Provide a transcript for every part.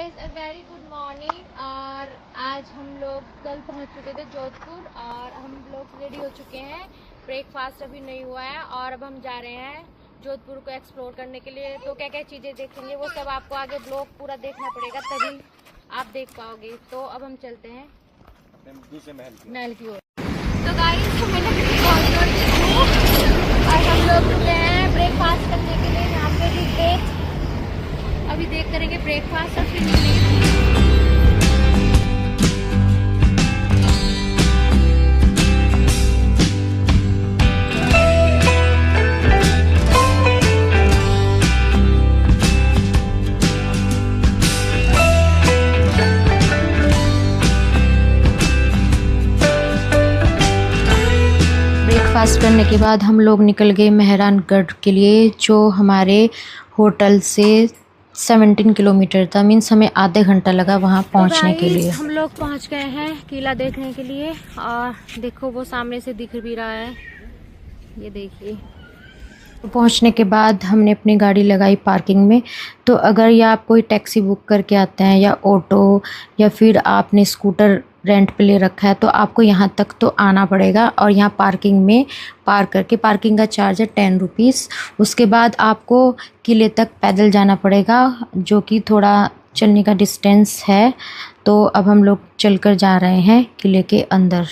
Guys, a very good morning. और आज हम लोग कल पहुंच चुके थे जोधपुर और हम लोग रेडी हो चुके हैं। ब्रेकफास्ट अभी नहीं हुआ है और अब हम जा रहे हैं जोधपुर को एक्सप्लोर करने के लिए। तो क्या क्या चीज़ें देखेंगे वो सब आपको आगे ब्लॉग पूरा देखना पड़ेगा, तभी आप देख पाओगे। तो अब हम चलते हैं दूसरे महल की ओर। तो गाइस, और हम लोग रुके हैं ब्रेकफास्ट करने के लिए। यहाँ पे भी अभी देख करेंगे ब्रेकफास्ट और फिर मिलेंगे। ब्रेकफास्ट करने के बाद हम लोग निकल गए मेहरानगढ़ के लिए, जो हमारे होटल से 17 किलोमीटर था। मीन्स हमें आधे घंटा लगा वहाँ पहुँचने के लिए। हम लोग पहुँच गए हैं किला देखने के लिए और देखो वो सामने से दिख भी रहा है, ये देखिए। तो पहुँचने के बाद हमने अपनी गाड़ी लगाई पार्किंग में। तो अगर या आप कोई टैक्सी बुक करके आते हैं या ऑटो या फिर आपने स्कूटर रेंट पे ले रखा है तो आपको यहाँ तक तो आना पड़ेगा और यहाँ पार्किंग में पार्क करके, पार्किंग का चार्ज है 10 रुपीज़। उसके बाद आपको किले तक पैदल जाना पड़ेगा, जो कि थोड़ा चलने का डिस्टेंस है। तो अब हम लोग चलकर जा रहे हैं किले के अंदर।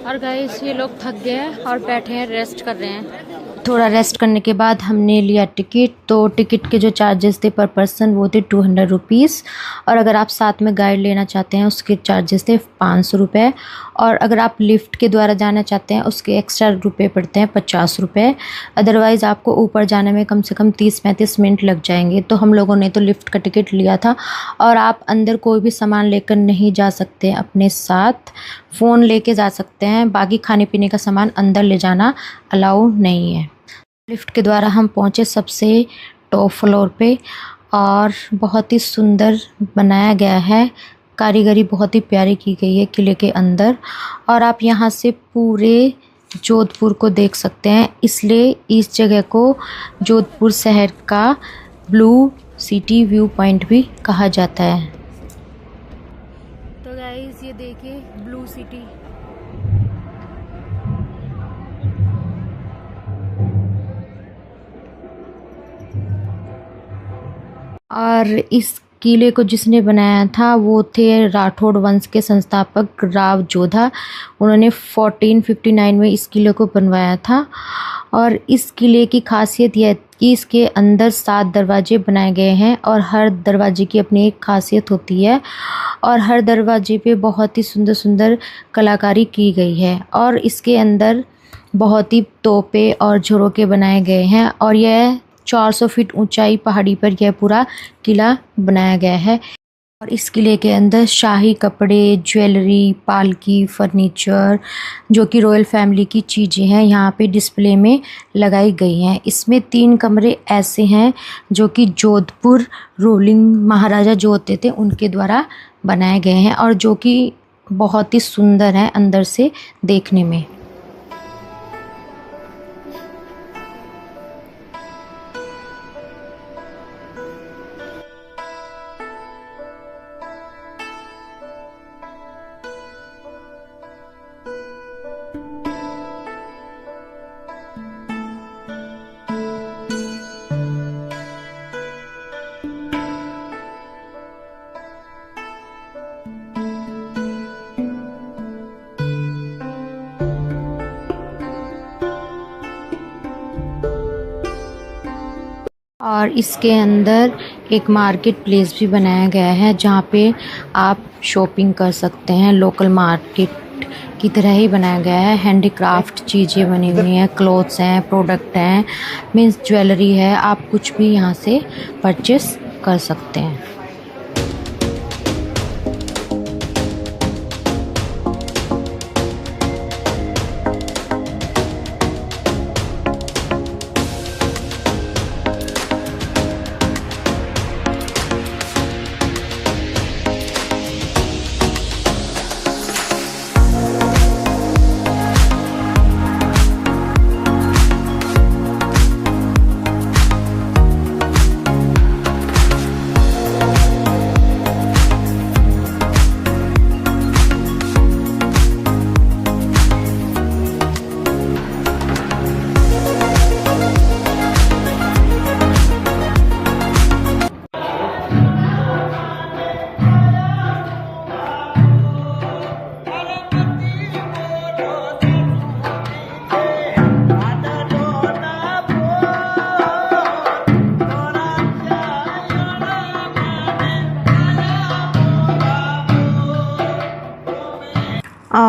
और गाइस, ये लोग थक गए हैं और बैठे हैं, रेस्ट कर रहे हैं। थोड़ा रेस्ट करने के बाद हमने लिया टिकट। तो टिकट के जो चार्जेस थे पर पर्सन वो थे 200 रुपीज़। और अगर आप साथ में गाइड लेना चाहते हैं उसके चार्जेस थे 500 रुपये। और अगर आप लिफ्ट के द्वारा जाना चाहते हैं उसके एक्स्ट्रा रुपये पड़ते हैं 50 रुपये। अदरवाइज़ आपको ऊपर जाने में कम से कम 30-35 मिनट लग जाएंगे। तो हम लोगों ने तो लिफ्ट का टिकट लिया था। और आप अंदर कोई भी सामान लेकर नहीं जा सकते अपने साथ, फ़ोन लेके जा सकते हैं, बाकी खाने पीने का सामान अंदर ले जाना अलाउ नहीं है। लिफ्ट के द्वारा हम पहुँचे सबसे टॉप फ्लोर पे और बहुत ही सुंदर बनाया गया है, कारीगरी बहुत ही प्यारी की गई है किले के अंदर। और आप यहाँ से पूरे जोधपुर को देख सकते हैं, इसलिए इस जगह को जोधपुर शहर का ब्लू सिटी व्यू पॉइंट भी कहा जाता है। तो गाइस, ये देखिए ब्लू सिटी। और इस किले को जिसने बनाया था वो थे राठौड़ वंश के संस्थापक राव जोधा। उन्होंने 1459 में इस किले को बनवाया था। और इस किले की खासियत यह है कि इसके अंदर 7 दरवाजे बनाए गए हैं और हर दरवाजे की अपनी एक खासियत होती है। और हर दरवाजे पे बहुत ही सुंदर सुंदर कलाकारी की गई है। और इसके अंदर बहुत ही तोपे और झरोके बनाए गए हैं। और यह 400 फीट ऊंचाई पहाड़ी पर यह पूरा किला बनाया गया है। और इस किले के अंदर शाही कपड़े, ज्वेलरी, पालकी, फर्नीचर, जो कि रॉयल फैमिली की चीज़ें हैं, यहाँ पे डिस्प्ले में लगाई गई हैं। इसमें 3 कमरे ऐसे हैं जो कि जोधपुर रूलिंग महाराजा जो होते थे उनके द्वारा बनाए गए हैं और जो कि बहुत ही सुंदर हैं अंदर से देखने में। और इसके अंदर एक मार्केट प्लेस भी बनाया गया है जहाँ पे आप शॉपिंग कर सकते हैं। लोकल मार्केट की तरह ही बनाया गया है। हैंडीक्राफ्ट चीज़ें बनी हुई हैं, क्लोथ्स हैं, प्रोडक्ट हैं, मीन्स ज्वेलरी है। आप कुछ भी यहाँ से परचेस कर सकते हैं।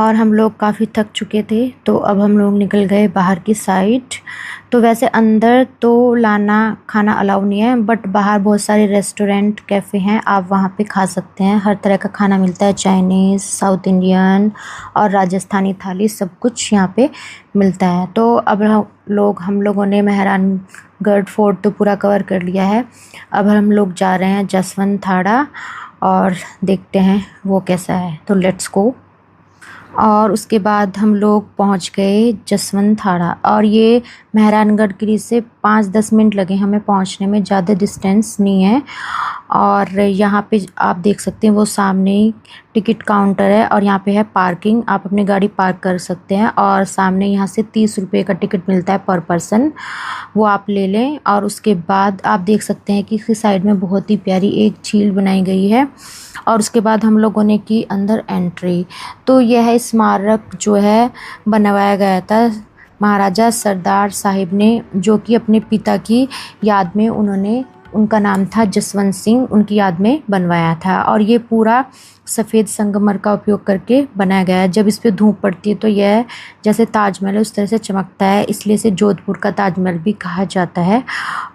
और हम लोग काफ़ी थक चुके थे, तो अब हम लोग निकल गए बाहर की साइड। तो वैसे अंदर तो लाना खाना अलाउ नहीं है, बट बाहर बहुत सारे रेस्टोरेंट कैफ़े हैं, आप वहाँ पे खा सकते हैं। हर तरह का खाना मिलता है, चाइनीज़, साउथ इंडियन और राजस्थानी थाली, सब कुछ यहाँ पे मिलता है। तो अब हम लोगों ने मेहरानगढ़ फोर्ट तो पूरा कवर कर लिया है। अब हम लोग जा रहे हैं जसवंत थाड़ा और देखते हैं वो कैसा है, तो लेट्स गो। और उसके बाद हम लोग पहुंच गए जसवंत थाड़ा, और ये मेहरानगढ़ किले से 5-10 मिनट लगे हमें पहुंचने में, ज़्यादा डिस्टेंस नहीं है। और यहाँ पे आप देख सकते हैं वो सामने ही टिकट काउंटर है, और यहाँ पे है पार्किंग, आप अपनी गाड़ी पार्क कर सकते हैं। और सामने यहाँ से 30 रुपये का टिकट मिलता है पर पर्सन, वो आप ले लें। और उसके बाद आप देख सकते हैं कि साइड में बहुत ही प्यारी एक झील बनाई गई है। और उसके बाद हम लोगों ने की अंदर एंट्री। तो यह स्मारक जो है बनवाया गया था महाराजा सरदार साहिब ने, जो कि अपने पिता की याद में उनका नाम था जसवंत सिंह, उनकी याद में बनवाया था। और ये पूरा सफ़ेद संगमर का उपयोग करके बनाया गया है। जब इस पे धूप पड़ती है तो यह जैसे ताजमहल है उस तरह से चमकता है, इसलिए इसे जोधपुर का ताजमहल भी कहा जाता है।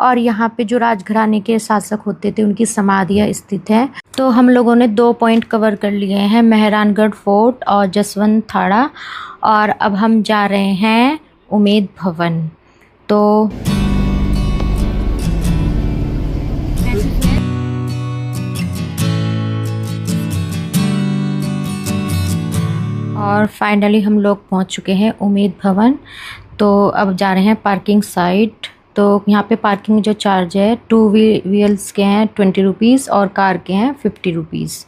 और यहाँ पे जो राजघराने के शासक होते थे उनकी समाधियाँ स्थित हैं। तो हम लोगों ने 2 पॉइंट कवर कर लिए हैं, मेहरानगढ़ फोर्ट और जसवंत थाड़ा। और अब हम जा रहे हैं उम्मेद भवन। तो और फाइनली हम लोग पहुंच चुके हैं उम्मेद भवन। तो अब जा रहे हैं पार्किंग साइट। तो यहाँ पे पार्किंग जो चार्ज है 2 व्हील्स के हैं 20 रुपीज़ और कार के हैं 50 रुपीज़।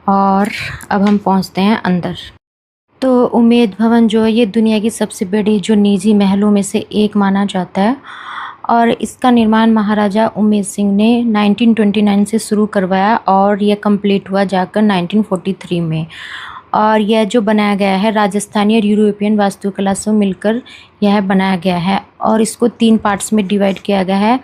और अब हम पहुँचते हैं अंदर। तो उम्मेद भवन जो है ये दुनिया की सबसे बड़ी जो निजी महलों में से एक माना जाता है, और इसका निर्माण महाराजा उम्मेद सिंह ने 1929 से शुरू करवाया और यह कंप्लीट हुआ जाकर 1943 में। और यह जो बनाया गया है राजस्थानी और यूरोपियन वास्तुकला से मिलकर यह बनाया गया है, और इसको 3 पार्ट्स में डिवाइड किया गया है।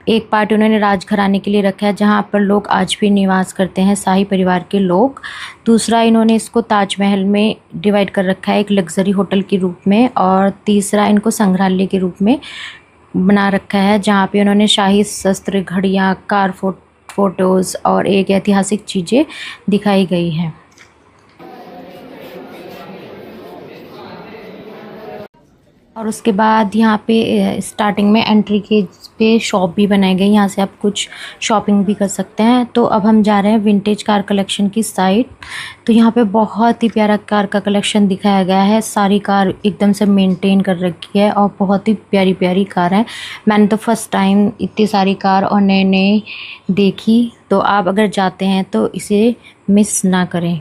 एक पार्ट उन्होंने राजघराने के लिए रखा है, जहाँ पर लोग आज भी निवास करते हैं, शाही परिवार के लोग। दूसरा इन्होंने इसको ताजमहल में डिवाइड कर रखा है, एक लग्जरी होटल के रूप में। और तीसरा इनको संग्रहालय के रूप में बना रखा है, जहाँ पे उन्होंने शाही शस्त्र, घड़ियाँ, कार फोटोज़ और एक ऐतिहासिक चीज़ें दिखाई गई हैं। और उसके बाद यहाँ पे स्टार्टिंग में एंट्री के पे शॉप भी बनाई गई, यहाँ से आप कुछ शॉपिंग भी कर सकते हैं। तो अब हम जा रहे हैं विंटेज कार कलेक्शन की साइट। तो यहाँ पे बहुत ही प्यारा कार का कलेक्शन दिखाया गया है, सारी कार एकदम से मेंटेन कर रखी है और बहुत ही प्यारी प्यारी कार है। मैंने तो फर्स्ट टाइम इतनी सारी कार और नए नए देखी, तो आप अगर जाते हैं तो इसे मिस ना करें।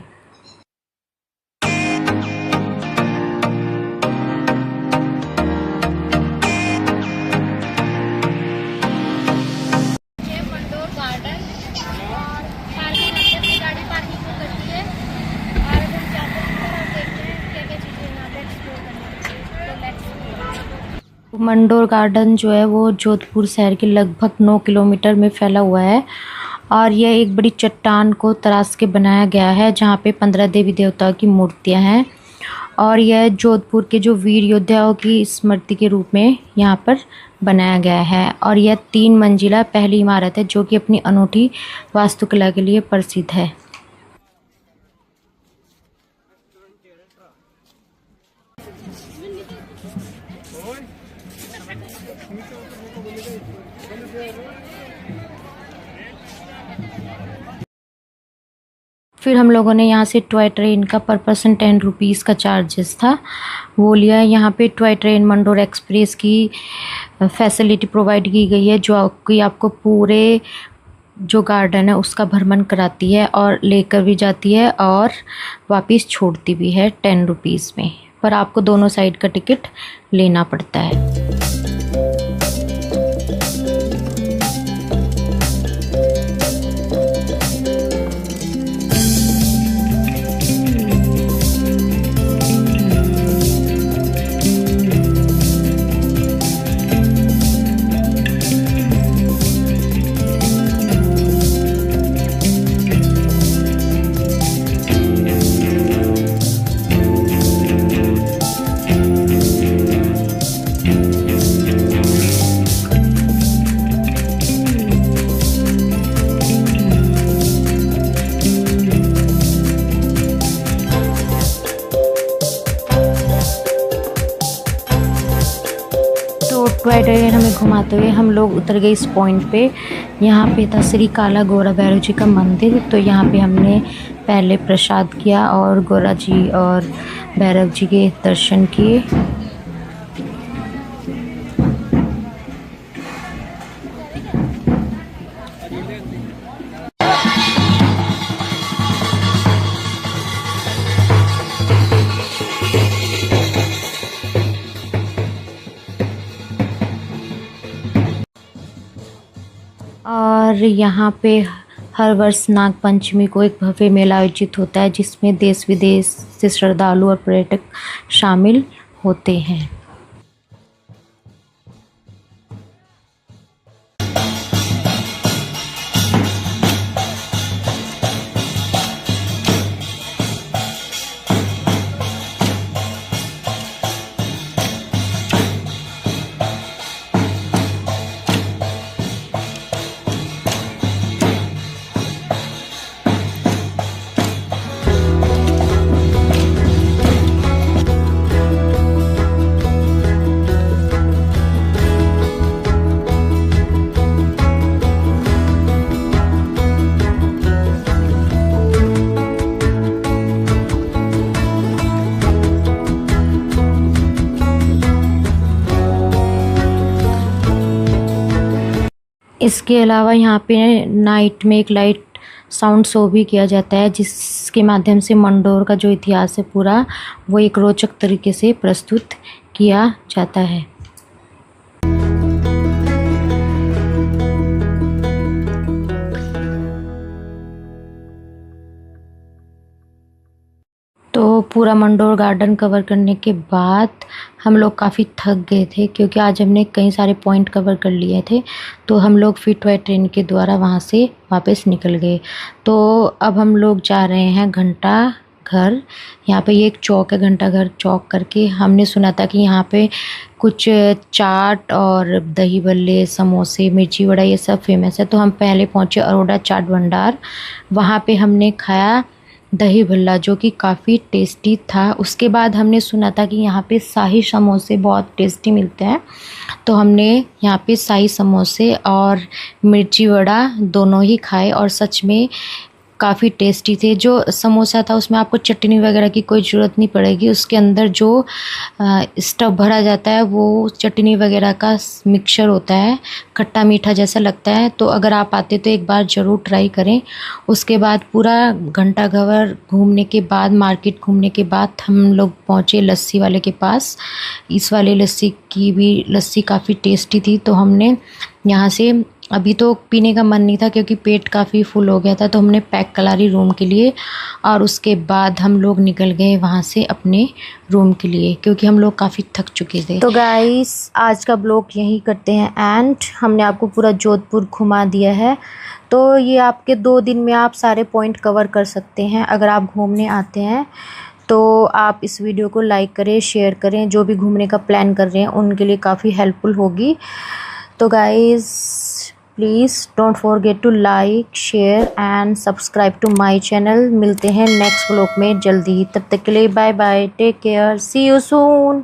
मंडोर गार्डन जो है वो जोधपुर शहर के लगभग 9 किलोमीटर में फैला हुआ है, और यह एक बड़ी चट्टान को तराश के बनाया गया है, जहाँ पे 15 देवी देवताओं की मूर्तियाँ हैं। और यह जोधपुर के जो वीर योद्धाओं की स्मृति के रूप में यहाँ पर बनाया गया है। और यह 3 मंजिला पहली इमारत है, जो कि अपनी अनूठी वास्तुकला के लिए प्रसिद्ध है। फिर हम लोगों ने यहाँ से टॉय ट्रेन का पर पर्सन 10 रुपीज़ का चार्जेस था, वो लिया है। यहाँ पे टॉय ट्रेन मंडोर एक्सप्रेस की फैसिलिटी प्रोवाइड की गई है, जो कि आपको पूरे जो गार्डन है उसका भ्रमण कराती है और लेकर भी जाती है और वापस छोड़ती भी है 10 रुपीज़ में। पर आपको दोनों साइड का टिकट लेना पड़ता है। टॉय ट्रेन हमें घुमाते हुए हम लोग उतर गए इस पॉइंट पे। यहाँ पे था श्री काला गोरा भैरव जी का मंदिर। तो यहाँ पे हमने पहले प्रसाद किया और गोरा जी और भैरव जी के दर्शन किए। और यहाँ पे हर वर्ष नाग पंचमी को एक भव्य मेला आयोजित होता है जिसमें देश विदेश से श्रद्धालु और पर्यटक शामिल होते हैं। इसके अलावा यहाँ पे नाइट में एक लाइट साउंड शो भी किया जाता है जिसके माध्यम से मंडोर का जो इतिहास है पूरा वो एक रोचक तरीके से प्रस्तुत किया जाता है। तो पूरा मंडोर गार्डन कवर करने के बाद हम लोग काफ़ी थक गए थे क्योंकि आज हमने कई सारे पॉइंट कवर कर लिए थे। तो हम लोग फिर टॉय ट्रेन के द्वारा वहाँ से वापस निकल गए। तो अब हम लोग जा रहे हैं घंटा घर। यहाँ पे ये एक चौक है घंटा घर चौक करके। हमने सुना था कि यहाँ पे कुछ चाट और दही बल्ले समोसे मिर्ची वड़ा ये सब फेमस है। तो हम पहले पहुँचे अरोड़ा चाट भंडार। वहाँ पे हमने खाया दही भल्ला जो कि काफ़ी टेस्टी था। उसके बाद हमने सुना था कि यहाँ पे शाही समोसे बहुत टेस्टी मिलते हैं। तो हमने यहाँ पे शाही समोसे और मिर्ची वड़ा दोनों ही खाए और सच में काफ़ी टेस्टी थे। जो समोसा था उसमें आपको चटनी वगैरह की कोई ज़रूरत नहीं पड़ेगी। उसके अंदर जो स्टफ़ भरा जाता है वो चटनी वगैरह का मिक्सचर होता है, खट्टा मीठा जैसा लगता है। तो अगर आप आते तो एक बार ज़रूर ट्राई करें। उसके बाद पूरा घंटा घर घूमने के बाद मार्केट घूमने के बाद हम लोग पहुँचे लस्सी वाले के पास। इस वाले लस्सी काफ़ी टेस्टी थी। तो हमने यहाँ से अभी तो पीने का मन नहीं था क्योंकि पेट काफ़ी फुल हो गया था। तो हमने पैक करा ली रूम के लिए और उसके बाद हम लोग निकल गए वहाँ से अपने रूम के लिए क्योंकि हम लोग काफ़ी थक चुके थे। तो गाइस आज का ब्लॉग यहीं करते हैं एंड हमने आपको पूरा जोधपुर घुमा दिया है। तो ये आपके 2 दिन में आप सारे पॉइंट कवर कर सकते हैं। अगर आप घूमने आते हैं तो आप इस वीडियो को लाइक करें, शेयर करें। जो भी घूमने का प्लान कर रहे हैं उनके लिए काफ़ी हेल्पफुल होगी। तो guys please don't forget to like share and subscribe to my channel. मिलते हैं नेक्स्ट व्लॉग में जल्दी ही। तब तक के लिए bye bye, take care, see you soon.